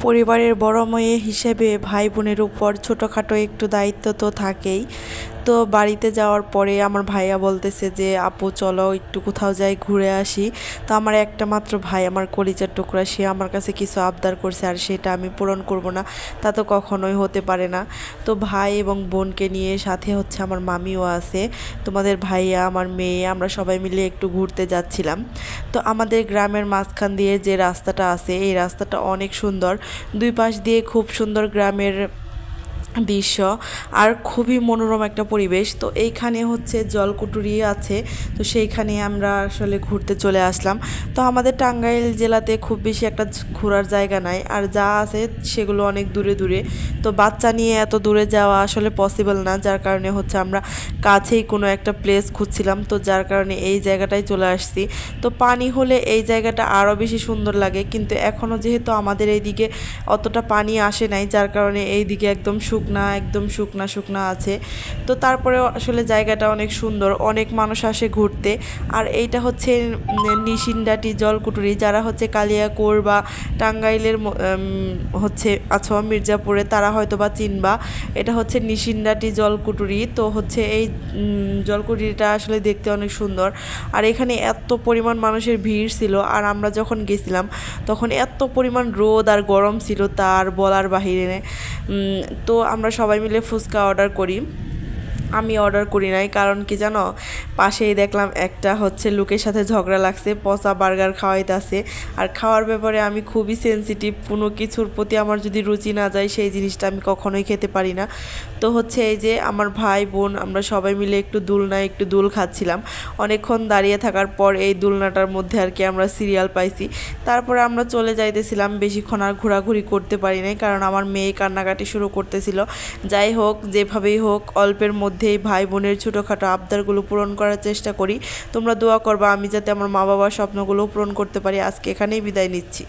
পরিবারের বড় মেয়ে হিসেবে ভাই বোনের উপর ছোটোখাটো একটু দায়িত্ব তো থাকেই। তো বাড়িতে যাওয়ার পরে আমার ভাইয়া বলতেছে যে আপু চলো একটু কোথাও যাই ঘুরে আসি। তো আমার একটা মাত্র ভাই, আমার কলিজার টুকরা, সে আমার কাছে কিছু আবদার করছে আর সেটা আমি পূরণ করব না, তা তো কখনোই হতে পারে না। তো ভাই এবং বোনকে নিয়ে সাথে হচ্ছে আমার মামিও আছে, তোমাদের ভাইয়া, আমার মেয়ে, আমরা সবাই মিলে একটু ঘুরতে যাচ্ছিলাম। তো আমাদের গ্রামের মাঝখান দিয়ে যে রাস্তাটা আছে এই রাস্তাটা অনেক সুন্দর, দুই পাশ দিয়ে খুব সুন্দর গ্রামের দৃশ্য আর খুবই মনোরম একটা পরিবেশ। তো এইখানে হচ্ছে জলকুটুরি আছে, তো সেইখানে আমরা আসলে ঘুরতে চলে আসলাম। তো আমাদের টাঙ্গাইল জেলাতে খুব বেশি একটা ঘোরার জায়গা নাই, আর যা আছে সেগুলো অনেক দূরে দূরে। তো বাচ্চা নিয়ে এত দূরে যাওয়া আসলে পসিবল না, যার কারণে হচ্ছে আমরা কাছেই কোনো একটা প্লেস খুঁজছিলাম, তো যার কারণে এই জায়গাটায় চলে আসছি। তো পানি হলে এই জায়গাটা আরও বেশি সুন্দর লাগে, কিন্তু এখনও যেহেতু আমাদের এইদিকে অতটা পানি আসে নাই, যার কারণে এইদিকে একদম একদম শুকনা শুকনা আছে। তো তারপরেও আসলে জায়গাটা অনেক সুন্দর, অনেক মানুষ আসে ঘুরতে। আর এইটা হচ্ছে নিশিন্দাটি জলকুটুরি, যারা হচ্ছে কালিয়াকৈর বা টাঙ্গাইলের হচ্ছে আছো মির্জাপুরে, তারা হয়তো বা চিনবা। এটা হচ্ছে নিশিন্দাটি জলকুটুরি। তো হচ্ছে এই জলকুটুরিটা আসলে দেখতে অনেক সুন্দর। আর এখানে এত পরিমাণ মানুষের ভিড় ছিল, আর আমরা যখন গেছিলাম তখন এত পরিমাণ রোদ আর গরম ছিল তার বলার বাহিরে। তো আমরা সবাই মিলে ফুচকা অর্ডার করি। আমি অর্ডার করি নাই, কারণ কি জানো, পাশেই দেখলাম একটা হচ্ছে লোকের সাথে ঝগড়া লাগছে, পচা বার্গার খাওয়াইতেছে। আর খাওয়ার ব্যাপারে আমি খুবই সেনসিটিভ, কোনো কিছুর প্রতি আমার যদি রুচি না যায় সেই জিনিসটা আমি কখনোই খেতে পারি না। তো হচ্ছে এই যে আমার ভাই বোন আমরা সবাই মিলে একটু দোল খাচ্ছিলাম। অনেকক্ষণ দাঁড়িয়ে থাকার পর এই দোলনাটার মধ্যে আর কি আমরা সিরিয়াল পাইছি। তারপরে আমরা চলে যাইতেছিলাম, বেশিক্ষণ আর ঘোরাঘুরি করতে পারি নাই, কারণ আমার মেয়ে কান্নাকাটি শুরু করতেছিল। যাই হোক, যেভাবেই হোক অল্পের মধ্যেই ভাই বোনের ছোটোখাটো আবদারগুলো পূরণ করার চেষ্টা করি। তোমরা দোয়া করবা আমি যাতে আমার মা বাবার স্বপ্নগুলো পূরণ করতে পারি। আজকে এখানেই বিদায় নিচ্ছি।